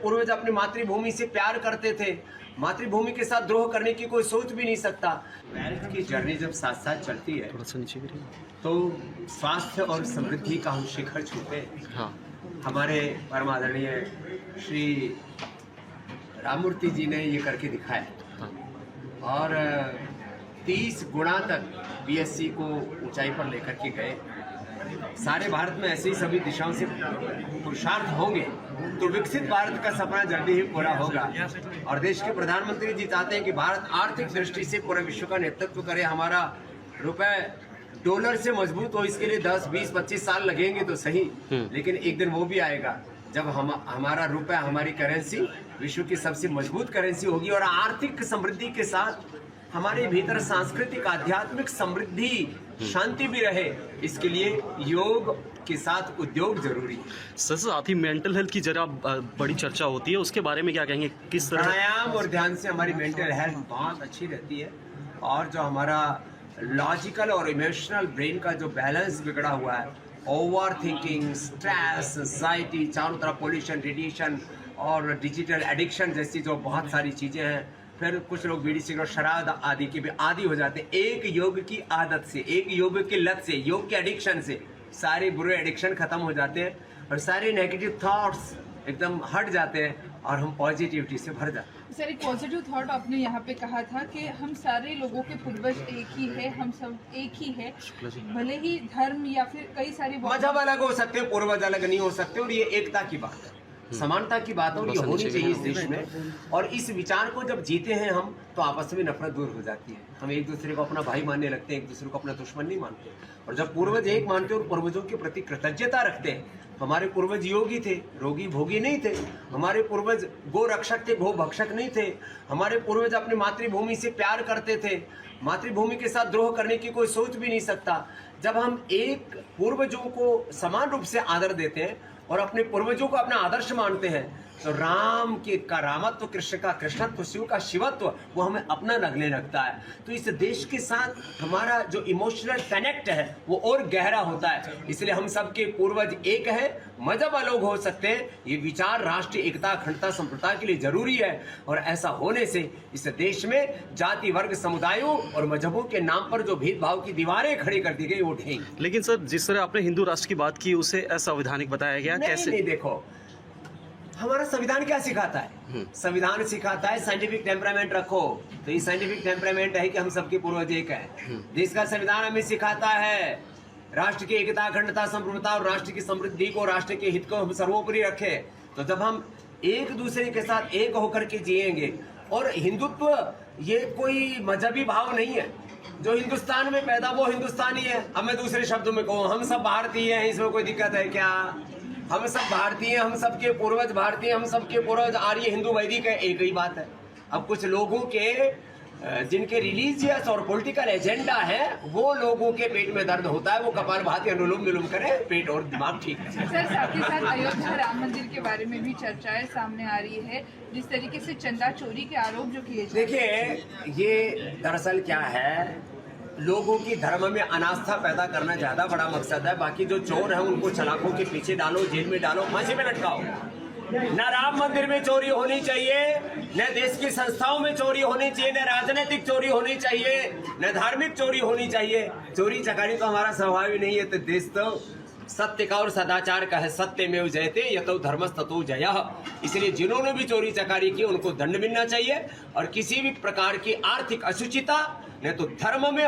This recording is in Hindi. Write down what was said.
पूर्वज अपनी मातृभूमि से प्यार करते थे, मातृभूमि के साथ द्रोह करने की कोई सोच भी नहीं सकता। वेल्थ की जर्नी जब साथ साथ चलती है तो स्वास्थ्य और समृद्धि का हम शिखर छूते हैं। हाँ। हमारे परम आदरणीय श्री राममूर्ति जी ने ये करके दिखाया। हाँ। और 30 गुणा तक बीएससी को ऊंचाई पर लेकर के गए। सारे भारत में ऐसे ही सभी दिशाओं से पुरुषार्थ होंगे तो विकसित भारत का सपना जल्दी ही पूरा होगा। और देश के प्रधानमंत्री जी चाहते हैं कि भारत आर्थिक दृष्टि से पूरे विश्व का नेतृत्व करे, हमारा रुपए डॉलर से मजबूत हो। इसके लिए 10, 20, 25 साल लगेंगे तो सही, लेकिन एक दिन वो भी आएगा जब हमारा रुपया, हमारी करेंसी विश्व की सबसे मजबूत करेंसी होगी। और आर्थिक समृद्धि के साथ हमारे भीतर सांस्कृतिक आध्यात्मिक समृद्धि, शांति भी रहे। इसके लिए योग के साथ उद्योग जरूरी है। सर, साथ ही मेंटल हेल्थ की जरा बड़ी चर्चा होती है, उसके बारे में क्या कहेंगे? किस तरह प्राणायाम और ध्यान से हमारी मेंटल हेल्थ बहुत अच्छी रहती है। और जो हमारा लॉजिकल और इमोशनल ब्रेन का जो बैलेंस बिगड़ा हुआ है, ओवर थिंकिंग, स्ट्रेस, एंजाइटी, चारों तरफ पोल्यूशन, रेडिएशन और डिजिटल एडिक्शन जैसी जो बहुत सारी चीज़ें हैं, फिर कुछ लोग बीड़ी सिगरेट शराब आदि के भी आदी हो जाते हैं। एक योग की आदत से, एक योग की लत से, योग के एडिक्शन से सारे बुरे एडिक्शन खत्म हो जाते हैं और सारे नेगेटिव थॉट्स एकदम हट जाते हैं और हम पॉजिटिविटी से भर जाते हैं। सर, एक पॉजिटिव थॉट आपने यहाँ पे कहा था कि हम सारे लोगों के पूर्वज एक ही है, हम सब एक ही है, भले ही धर्म या फिर कई सारी मजहब अलग हो सकते हैं, पूर्वज अलग नहीं हो सकते। और ये एकता की बात है, समानता की बात है और ये होनी चाहिए इस देश में। और इस विचार को जब जीते हैं हम तो आपस में नफरत दूर हो जाती है। हम एक दूसरे को अपना भाई मानने लगते हैं, एक दूसरे को अपना दुश्मन नहीं मानते। और जब पूर्वज एक मानते हैं और पूर्वजों के प्रति कृतज्ञता रखते हैं, हमारे पूर्वज योगी थे, रोगी भोगी नहीं थे। हमारे पूर्वज गो रक्षक थे, गो भक्षक नहीं थे। हमारे पूर्वज अपनी मातृभूमि से प्यार करते थे, मातृभूमि के साथ द्रोह करने की कोई सोच भी नहीं सकता। जब हम एक पूर्वजों को समान रूप से आदर देते हैं और अपने पूर्वजों को अपना आदर्श मानते हैं तो राम का रामत्व, कृष्ण का कृष्णत्व, शिव का शिवत्व वो हमें अपना लगने लगता है। तो इस देश के साथ हमारा जो इमोशनल कनेक्ट है वो और गहरा होता है। इसलिए हम सबके पूर्वज एक है, मजहब अलग हो सकते हैं, ये विचार राष्ट्रीय एकता, अखंडता, संप्रभुता के लिए जरूरी है। और ऐसा होने से इस देश में जाति, वर्ग, समुदायों और मजहबों के नाम पर जो भेदभाव की दीवारें खड़ी कर दी गई वो ढहेंगी। लेकिन सर, जिस तरह आपने हिंदू राष्ट्र की बात की उसे असंवैधानिक बताया गया, कैसे? नहीं, देखो हमारा संविधान क्या सिखाता है? संविधान सिखाता है साइंटिफिक टेम्परामेंट रखो। तो ये साइंटिफिक टेम्परामेंट है कि हम सबके पूर्वज एक हैं। देश का संविधान हमें सिखाता है राष्ट्र की एकता, अखंडता, संप्रभुता और राष्ट्र की समृद्धि को, राष्ट्र के हित को हम सर्वोपरि रखें। तो जब हम एक दूसरे के साथ एक होकर के जिएंगे, और हिंदुत्व ये कोई मजहबी भाव नहीं है। जो हिंदुस्तान में पैदा वो हिंदुस्तानी है। अब मैं दूसरे शब्दों में कहूँ, हम सब भारतीय हैं, इसमें कोई दिक्कत है क्या? हम सब भारतीय, हम सबके पूर्वज भारतीय, हम सबके पूर्वज आर्य, हिंदू, वैदिक है, एक ही बात है। अब कुछ लोगों के जिनके रिलीजियस और पॉलिटिकल एजेंडा है वो लोगों के पेट में दर्द होता है, वो कपालभाति अनुलोम विलोम करे, पेट और दिमाग ठीक है। सर, साथ ही साथ अयोध्या राम मंदिर के बारे में भी चर्चाएं सामने आ रही है, जिस तरीके से चंदा चोरी के आरोप जो किए जा रहे हैं। देखिए, ये दरअसल क्या है, लोगों की धर्म में अनास्था पैदा करना ज्यादा बड़ा मकसद है। बाकी जो चोर है उनको सलाखों के पीछे डालो, जेल में डालो, फांसी में लटकाओ। न राम मंदिर में चोरी होनी चाहिए, न देश की संस्थाओं में चोरी होनी चाहिए, न राजनीतिक चोरी होनी चाहिए, न धार्मिक चोरी होनी चाहिए। चोरी चकारी तो हमारा स्वभाव ही नहीं है। तो देश तो सत्य का और सदाचार का है, सत्य में जयते यतो धर्मस्ततो जयः। इसलिए जिन्होंने भी चोरी चकारी की उनको दंड मिलना चाहिए। और किसी भी प्रकार की आर्थिक अशुचिता न तो धर्म में